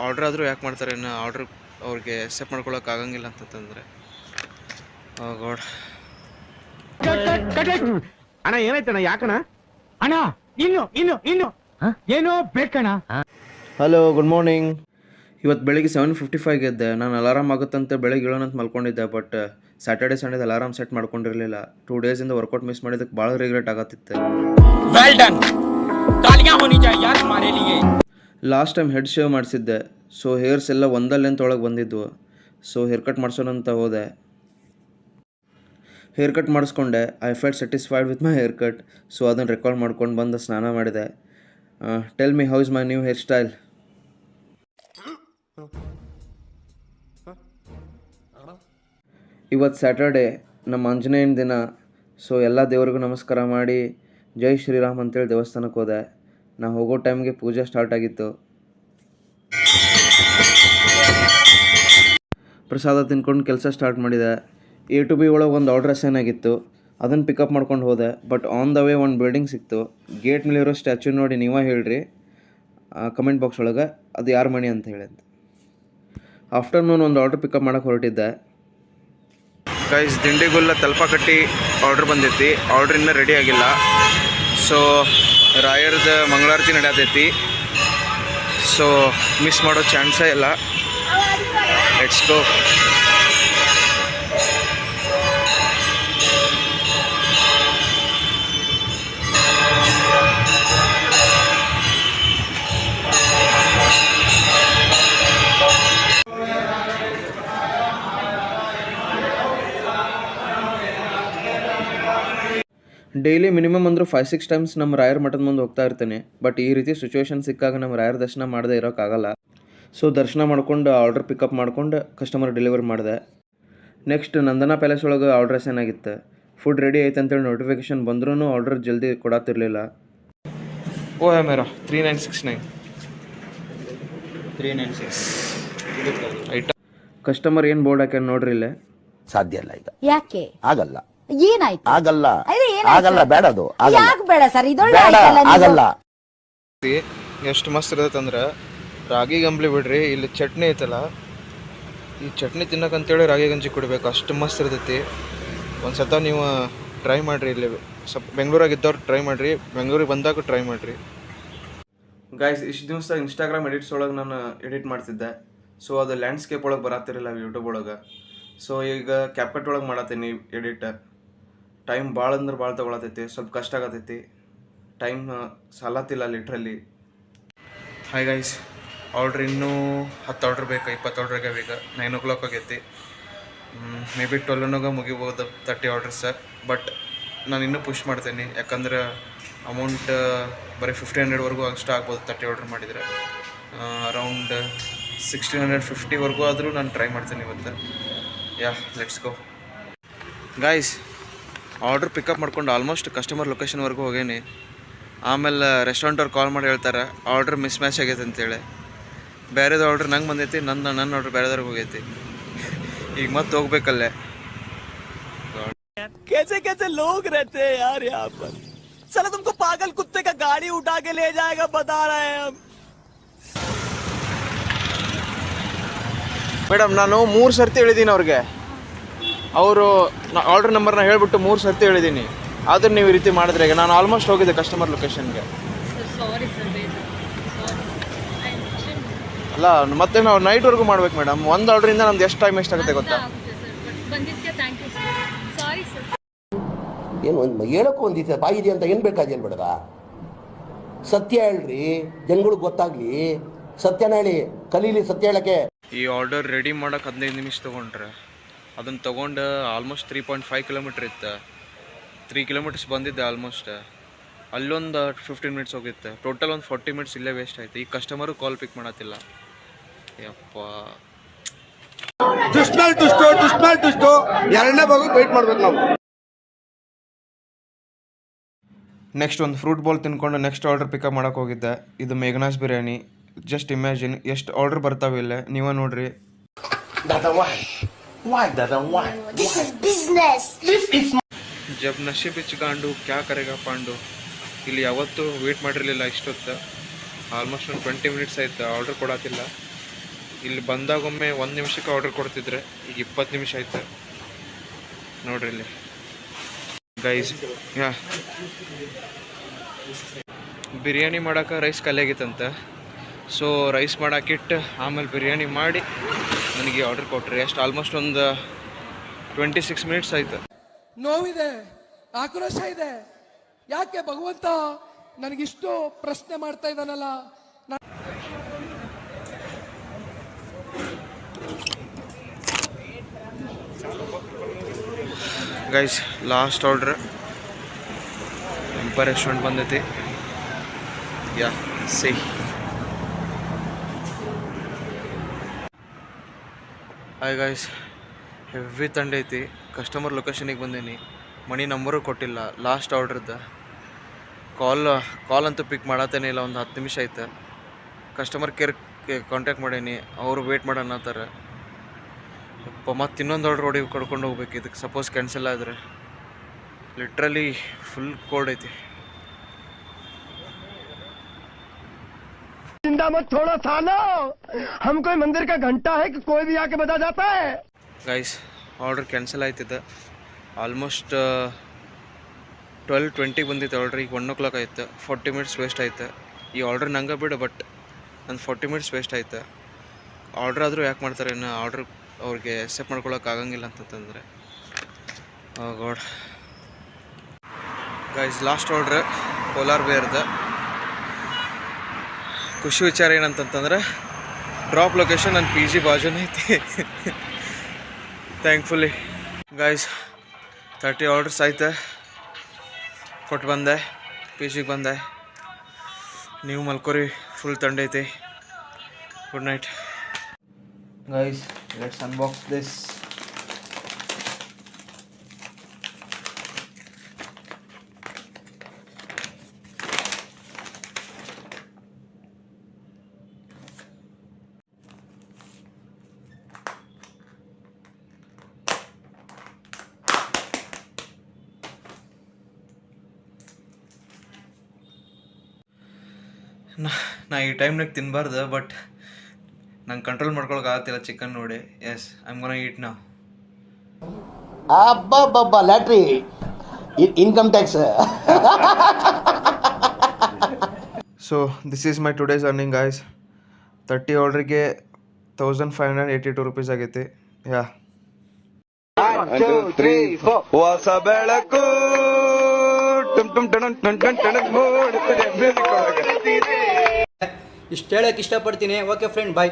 Order ಆದರೂ ಯಾಕೆ ಮಾಡ್ತಾರೆ ಇನ್ನು ಆರ್ಡ್ರ್ ಅವ್ರಿಗೆ ಎಕ್ಸೆಪ್ಟ್ ಮಾಡ್ಕೊಳಕ್ಕೆ ಆಗಂಗಿಲ್ಲ ಅಂತಂದರೆ ಗಾಡ್. ಅಣ್ಣ ಏನಾಯ್ತಣ್ಣ? ಯಾಕಣ್ಣ? ಅಣ್ಣ ಇನ್ನು ಏನೋ ಬೇಕಣ್ಣ. Hello, good morning. ಇವತ್ತು ಬೆಳಿಗ್ಗೆ 7:55 ಗೆದ್ದೆ. ನಾನು ಅಲಾರಾಮ್ ಆಗುತ್ತಂತೆ ಬೆಳಗ್ಗೆ ಏಳೋಣಂತ ಮಲ್ಕೊಂಡಿದ್ದೆ. ಬಟ್ ಸ್ಯಾಟರ್ಡೆ ಸಂಡೇದು ಅಲಾರಾಮ್ ಸೆಟ್ ಮಾಡ್ಕೊಂಡಿರಲಿಲ್ಲ. 2 ಡೇಸಿಂದ ವರ್ಕೌಟ್ ಮಿಸ್ ಮಾಡಿದ್ದಕ್ಕೆ ಭಾಳ ರಿಗ್ರೆಟ್ ಆಗತ್ತಿತ್ತು. ಲಾಸ್ಟ್ ಟೈಮ್ ಹೆಡ್ ಶೇವ್ ಮಾಡಿಸಿದ್ದೆ. ಸೊ ಹೇರ್ಸ್ ಎಲ್ಲ ಒಂದೇ ಲೆಂತ್ ಒಳಗೆ ಬಂದಿದ್ವು. ಸೊ ಹೇರ್ ಕಟ್ ಮಾಡಿಸೋಣ ಅಂತ ಹೋದೆ. ಹೇರ್ ಕಟ್ ಮಾಡಿಸ್ಕೊಂಡೆ. I felt satisfied with my hair cut. So ಅದನ್ನು ರೆಕಾರ್ಡ್ ಮಾಡ್ಕೊಂಡು ಬಂದು ಸ್ನಾನ ಮಾಡಿದೆ. Tell me how is my new hair style. ಇವತ್ತು ಸ್ಯಾಟರ್ಡೆ, ನಮ್ಮ ಆಂಜನೇಯನ ದಿನ. ಸೊ ಎಲ್ಲ ದೇವ್ರಿಗೂ ನಮಸ್ಕಾರ ಮಾಡಿ ಜೈ ಶ್ರೀರಾಮ್ ಅಂತೇಳಿ ದೇವಸ್ಥಾನಕ್ಕೆ ಹೋದೆ. ನಾ ಹೋಗೋ ಟೈಮ್ಗೆ ಪೂಜೆ ಸ್ಟಾರ್ಟ್ ಆಗಿತ್ತು. ಪ್ರಸಾದ ತಿನ್ಕೊಂಡು ಕೆಲಸ ಸ್ಟಾರ್ಟ್ ಮಾಡಿದೆ. A to B ಒಳಗೆ ಒಂದು ಆರ್ಡ್ರ್ ಅಸೈನ್ ಆಗಿತ್ತು. ಅದನ್ನು ಪಿಕಪ್ ಮಾಡ್ಕೊಂಡು ಹೋದೆ. ಬಟ್ ಆನ್ ದ ವೇ ಒಂದು ಬಿಲ್ಡಿಂಗ್ ಸಿಕ್ತು. ಗೇಟ್ ಮೇಲಿರೋ ಸ್ಟ್ಯಾಚ್ಯೂ ನೋಡಿ ನೀವೇ ಹೇಳ್ರಿ ಕಮೆಂಟ್ ಬಾಕ್ಸ್ ಒಳಗೆ ಅದು ಯಾರ ಮಣಿ ಅಂತ ಹೇಳಿ. ಆಫ್ಟರ್ನೂನ್ ಒಂದು ಆರ್ಡ್ರ್ ಪಿಕಪ್ ಮಾಡೋಕ್ಕೆ ಹೊರಟಿದ್ದೆ. ಗೈಸ್, ದಿಂಡಿಗುಲ್ಲ ತಲಪಾಕಟ್ಟಿ ಆರ್ಡ್ರ್ ಬಂದೈತಿ. ಆರ್ಡ್ರ್ ಇನ್ನೂ ರೆಡಿ ಆಗಿಲ್ಲ. ಸೊ ರಾಯರ್ದ ಮಂಗಳಾರತಿ ನಡೆಯತೈತಿ. ಸೊ ಮಿಸ್ ಮಾಡೋ ಚಾನ್ಸೇ ಇಲ್ಲ. Let's go. ಡೈಲಿ ಮಿನಿಮಮ್ ಅಂದರೂ 5-6 ಟೈಮ್ಸ್ ನಮ್ಮ ರಾಯರ್ ಮಠದ ಮುಂದೆ ಹೋಗ್ತಾ ಇರ್ತೇನೆ. ಬಟ್ ಈ ರೀತಿ ಸಿಚುವೇಶನ್ ಸಿಕ್ಕಾಗ ನಮ್ಮ ರಾಯರ್ ದರ್ಶನ ಮಾಡದೇ ಇರೋಕ್ಕಾಗಲ್ಲ. ಸೊ ದರ್ಶನ ಮಾಡ್ಕೊಂಡು ಆರ್ಡ್ರ್ ಪಿಕಪ್ ಮಾಡ್ಕೊಂಡು ಕಸ್ಟಮರ್ ಡೆಲಿವರಿ ಮಾಡಿದೆ. ನೆಕ್ಸ್ಟ್ ನಂದನಾ ಪ್ಯಾಲೇಸ್ ಒಳಗೆ ಆರ್ಡ್ರ್ ಅಸೈನ್ ಆಗಿತ್ತು. ಫುಡ್ ರೆಡಿ ಐತೆ ಅಂತೇಳಿ ನೋಟಿಫಿಕೇಶನ್ ಬಂದ್ರೂ ಆರ್ಡ್ರ್ ಜಲ್ದಿ ಕೊಡತ್ತಿರಲಿಲ್ಲ. ಓ ಹೇ ಮೇರಾ 3969 ಐಟಮ್. ಕಸ್ಟಮರ್ ಏನು ಬೋರ್ಡ್ ಹಾಕ್ಯಾನ ನೋಡ್ರಿ ಇಲ್ಲೇ. ಸಾಧ್ಯ ಇಲ್ಲ ಈಗ. ಯಾಕೆ ಆಗಲ್ಲ? ಏನಾಯ್ತು? ಆಗಲ್ಲ ಆಗಲ್ಲ, ಬೇಡ ಅದು. ಯಾಕೆ ಬೇಡ ಸರ್? ಇದೊಳ್ಳೆ ಆಗಲ್ಲ. ಎಷ್ಟು ಮಸ್ತ್ ಇರತ್ತಂದ್ರೆ ರಾಗಿ ಗಂಬ್ಲಿ ಬಿಡ್ರಿ, ಇಲ್ಲಿ ಚಟ್ನಿ ಐತಲ್ಲ, ಈ ಚಟ್ನಿ ತಿನ್ನಕ್ಕಂತೇಳಿ ರಾಗಿ ಗಂಜಿ ಕುಡಿಬೇಕು. ಅಷ್ಟು ಮಸ್ತ್ ಇರ್ತೈತಿ. ಒಂದು ಸತ ನೀವು ಟ್ರೈ ಮಾಡಿರಿ. ಇಲ್ಲಿ ಸ್ವಲ್ಪ ಬೆಂಗಳೂರಾಗಿದ್ದವ್ರು ಟ್ರೈ ಮಾಡಿರಿ, ಬೆಂಗಳೂರಿಗೆ ಬಂದಾಗ ಟ್ರೈ ಮಾಡಿರಿ. ಗೈಸ್, ಇಷ್ಟು ದಿವಸ ಇನ್ಸ್ಟಾಗ್ರಾಮ್ ಎಡಿಟ್ಸ್ ಒಳಗೆ ನಾನು ಎಡಿಟ್ ಮಾಡ್ತಿದ್ದೆ. ಸೊ ಅದು ಲ್ಯಾಂಡ್ಸ್ಕೇಪ್ ಒಳಗೆ ಬರತ್ತಿರಲಿಲ್ಲ ಯೂಟ್ಯೂಬ್ ಒಳಗೆ. ಸೊ ಈಗ ಕ್ಯಾಪ್ಕಟ್ ಒಳಗೆ ಮಾಡತ್ತೀನಿ ಎಡಿಟ್. ಟೈಮ್ ಭಾಳ ಅಂದ್ರೆ ಭಾಳ ತೊಗೊಳತೈತಿ. ಸ್ವಲ್ಪ ಕಷ್ಟ ಆಗತೈತಿ. Time ಸಾಲತ್ತಿಲ್ಲ literally. Hi guys, order ಇನ್ನೂ 10 ಆರ್ಡ್ರ್ ಬೇಕು, 20 ಆರ್ಡ್ರ್ ಆಗಬೇಕು. 9 o'clock ಆಗೈತಿ. May be 12 ಮುಗಿಬೋದು 30 orders. ಬಟ್ ನಾನು ಇನ್ನೂ ಪುಷ್ ಮಾಡ್ತೇನೆ. ಯಾಕಂದ್ರೆ ಅಮೌಂಟ್ ಬರೀ 1500ವರೆಗೂ ಅಷ್ಟು ಆಗ್ಬೋದು 30 ಆರ್ಡ್ರ್ ಮಾಡಿದರೆ. ಅರೌಂಡ್ 1650ವರೆಗೂ ಆದರೂ ನಾನು ಟ್ರೈ ಮಾಡ್ತೇನೆ ಇವತ್ತು. Yeah, let's go. Guys, order pickup ಮಾಡ್ಕೊಂಡು ಆಲ್ಮೋಸ್ಟ್ ಕಸ್ಟಮರ್ ಲೊಕೇಶನ್ವರೆಗೂ ಹೋಗೇನಿ. ಆಮೇಲೆ ರೆಸ್ಟೋರೆಂಟವ್ರು ಕಾಲ್ ಮಾಡಿ ಹೇಳ್ತಾರೆ ಆರ್ಡ್ರ್ ಮಿಸ್ ಮ್ಯಾಚ್ ಆಗೈತೆ ಅಂತೇಳಿ. ಬೇರೆದು ಆರ್ಡ್ರ್ ನಂಗೆ ಬಂದೈತಿ, ನನ್ನ ಆರ್ಡ್ರ್ ಬೇರೆದವ್ರಿಗೆ ಹೋಗೈತಿ. ಈಗ ಮತ್ತೆ ಹೋಗ್ಬೇಕಲ್ಲೇ. कैसे कैसे लोग रहते हैं यार यहाँ पर. साला तुमको पागल कुत्ते का गाड़ी उठा के ले जाएगा, बता रहे हैं हम. ಮೇಡಮ್, ನಾನು 3 ಸರ್ತಿ ಹೇಳಿದ್ದೀನಿ ಅವ್ರಿಗೆ. ಅವರು ಆರ್ಡ್ರ್ ನಂಬರ್ನ ಹೇಳ್ಬಿಟ್ಟು 3 ಸರ್ತಿ ಹೇಳಿದ್ದೀನಿ. ಆದ್ರೆ ನೀವು ಈ ರೀತಿ ಮಾಡಿದ್ರೆ ಈಗ ನಾನು ಆಲ್ಮೋಸ್ಟ್ ಹೋಗಿದ್ದೆ ಕಸ್ಟಮರ್ ಲೊಕೇಶನ್ಗೆ. ಅಲ್ಲ, ಮತ್ತೆ ನಾವು ನೈಟ್ವರೆಗೂ ಮಾಡ್ಬೇಕು ಮೇಡಮ್. ಒಂದು ಆರ್ಡ್ರಿಂದ ನಮ್ದು ಎಷ್ಟು ಟೈಮ್ ಎಷ್ಟಾಗುತ್ತೆ ಗೊತ್ತಾ? ಏನು ಹೇಳಕ್ಕೂ ಒಂದಿದೆ ಬಾಯಿದೆ ಅಂತ ಏನು ಬೇಕಾದೇನು ಬೇಡದ? ಸತ್ಯ ಹೇಳ್ರಿ, ಜನಗಳಿಗೆ ಗೊತ್ತಾಗ್ಲಿ. ಸತ್ಯನ ಹೇಳಿ, ಕಲೀಲಿ ಸತ್ಯ ಹೇಳಕ್ಕೆ. ಈ ಆರ್ಡರ್ ರೆಡಿ ಮಾಡೋಕೆ 15 ನಿಮಿಷ ತೊಗೊಂಡ್ರೆ ಅದನ್ನು ತೊಗೊಂಡು ಆಲ್ಮೋಸ್ಟ್ 3.5 ಕಿಲೋಮೀಟ್ರ್ ಇತ್ತು. 3 ಕಿಲೋಮೀಟರ್ಸ್ ಬಂದಿದ್ದೆ ಆಲ್ಮೋಸ್ಟ್. ಅಲ್ಲೊಂದು 15 ಮಿನಿಟ್ಸ್ ಹೋಗಿತ್ತು. ಟೋಟಲ್ ಒಂದು 40 ಮಿನಿಟ್ಸ್ ಇಲ್ಲೇ ವೇಸ್ಟ್ ಆಯಿತು. ಈ ಕಸ್ಟಮರು ಕಾಲ್ ಪಿಕ್ ಮಾಡತ್ತಿಲ್ಲ. ಯಪ್ಪ, ಟುಸ್ಟು ಎರಡನೇ ಭಾಗ ವೆಯ್ಟ್ ಮಾಡ್ಬೇಕು ನಾವು. ನೆಕ್ಸ್ಟ್ ಒಂದು ಫ್ರೂಟ್ ಬಾಲ್ ತಿನ್ಕೊಂಡು ನೆಕ್ಸ್ಟ್ ಆರ್ಡರ್ ಪಿಕಪ್ ಮಾಡೋಕೆ ಹೋಗಿದ್ದೆ. ಇದು ಮೇಘನಾಸ್ ಬಿರಿಯಾನಿ. ಜಸ್ಟ್ ಇಮ್ಯಾಜಿನ್ ಎಷ್ಟು ಆರ್ಡರ್ ಬರ್ತಾವೆ ಇಲ್ಲ, ನೀವೇ ನೋಡ್ರಿ. ಜಬ್ ನಶೀಬ್ ಇಚ್ ಗಾಂಡು ಕ್ಯಾ ಕರೆಗಾ ಪಾಂಡು. ಇಲ್ಲಿ ಯಾವತ್ತೂ ವೇಟ್ ಮಾಡಿರಲಿಲ್ಲ ಇಷ್ಟೊತ್ತು. ಆಲ್ಮೋಸ್ಟ್ ಒಂದು 20 ಮಿನಿಟ್ಸ್ ಆಯ್ತು ಆರ್ಡರ್ ಕೊಡತ್ತಿಲ್ಲ. ಇಲ್ಲಿ ಬಂದಾಗೊಮ್ಮೆ 1 ನಿಮಿಷಕ್ಕೆ ಆರ್ಡರ್ ಕೊಡ್ತಿದ್ರೆ ಈಗ 20 ನಿಮಿಷ ಆಯ್ತು ನೋಡ್ರಿ ಇಲ್ಲಿ ಗೈಸ್. ಯಾ ಬಿರಿಯಾನಿ ಮಾಡೋಕೆ ರೈಸ್ ಖಾಲಿ ಆಗಿತ್ತಂತ. ಸೊ ರೈಸ್ ಮಾಡೋಕ್ಕಿಟ್ಟು ಆಮೇಲೆ ಬಿರಿಯಾನಿ ಮಾಡಿ ನನಗೆ ಆರ್ಡರ್ ಕೊಟ್ರಿ. ಎಷ್ಟು ಆಲ್ಮೋಸ್ಟ್ ಒಂದು 26 ಮಿನಿಟ್ಸ್ ಆಯ್ತು. ನೋವಿದೆ, ಆಕ್ರೋಶ ಇದೆ. ಯಾಕೆ ಭಗವಂತ ನನಗಿಷ್ಟು ಪ್ರಶ್ನೆ ಮಾಡ್ತಾ ಇದ್ದಾನಲ್ಲ. Guys last order Empire restaurant ಬಂದೈತಿ. Yeah see hi guys, heavy ತಂಡೈತಿ. ಕಸ್ಟಮರ್ ಲೊಕೇಶನಿಗೆ ಬಂದೀನಿ, ಮನಿ ನಂಬರು ಕೊಟ್ಟಿಲ್ಲ. ಲಾಸ್ಟ್ ಆರ್ಡ್ರದ್ದು ಕಾಲ್ ಅಂತೂ ಪಿಕ್ ಮಾಡತ್ತೇನೆ ಇಲ್ಲ. ಒಂದು 10 ನಿಮಿಷ ಆಯ್ತು. ಕಸ್ಟಮರ್ ಕೇರ್ ಕಾಂಟ್ಯಾಕ್ಟ್ ಮಾಡೀನಿ, ಅವರು ವೇಟ್ ಮಾಡೋಣ ಅಂತಾರೆ. ಮತ್ತು ಇನ್ನೊಂದು ಆರ್ಡ್ರ್ ಕಡ್ಕೊಂಡು ಹೋಗ್ಬೇಕು. ಇದಕ್ಕೆ ಸಪೋಸ್ ಕ್ಯಾನ್ಸಲ್ ಆದರೆ ಲಿಟ್ರಲಿ ಫುಲ್ ಕೋಲ್ಡ್ ಐತಿ. ಗೈಸ್ ಆರ್ಡ್ರ್ ಕ್ಯಾನ್ಸಲ್ ಆಯ್ತಿದ್ದ. ಆಲ್ಮೋಸ್ಟ್ 12:20 ಬಂದಿತ್ತು ಆರ್ಡ್ರ್. ಈಗ 1 o'clock ಆಯ್ತು. 40 ಮಿನಿಟ್ಸ್ ವೇಸ್ಟ್ ಆಯ್ತು. ಈ ಆರ್ಡ್ರ್ ನಂಗೆ ಬಿಡು, ಬಟ್ ನನ್ನ 40 ಮಿನಿಟ್ಸ್ ವೇಸ್ಟ್ ಆಯ್ತು. ಆರ್ಡ್ರ್ ಆದರೂ ಯಾಕೆ ಮಾಡ್ತಾರೆ ಇನ್ನು ಆರ್ಡ್ರ್ ಅವ್ರಿಗೆ ಎಕ್ಸೆಪ್ಟ್ ಮಾಡ್ಕೊಳಕ್ಕೆ ಆಗಂಗಿಲ್ಲ ಅಂತಂದರೆ. God guys, last order Polar ಬೇರ್ದು. ಖುಷಿ ವಿಚಾರ ಏನಂತಂತಂದ್ರೆ ಡ್ರಾಪ್ ಲೊಕೇಶನ್ ನನ್ನ PG ಬಾಜುನೇ ಐತಿ. ಥ್ಯಾಂಕ್ಫುಲಿ ಗೈಸ್ 30 ಆರ್ಡರ್ಸ್ ಆಯ್ತು. ಕೊಟ್ಟು ಬಂದೆ, PGಗೆ ಬಂದೆ. ನೀವು ಮಲ್ಕೋರಿ, ಫುಲ್ ತಂಡೈತಿ. Good night guys. Let's unbox this. ನಾ ಈ ಟೈಮ್ನಾಗ ತಿನ್ನಬಾರ್ದು, ಬಟ್ ನಂಗೆ ಕಂಟ್ರೋಲ್ ಮಾಡ್ಕೊಳಕ್ಕೆ ಆಗತ್ತಿಲ್ಲ ಚಿಕನ್ ನೋಡಿ. Yes, I am gonna eat now. ಅಬ್ಬಬ್ಬಬ್ಬ, lottery, income tax. So this is my today's earning guys. 30 ಆರ್ಡ್ರಿಗೆ 1582 rupees ಆಗೈತಿ. ಯಾ ಹೊಸ ಬೆಳಕು ಇಷ್ಟು ಹೇಳಕ್ಕೆ ಇಷ್ಟಪಡ್ತೀನಿ. ಓಕೆ ಫ್ರೆಂಡ್, ಬಾಯ್.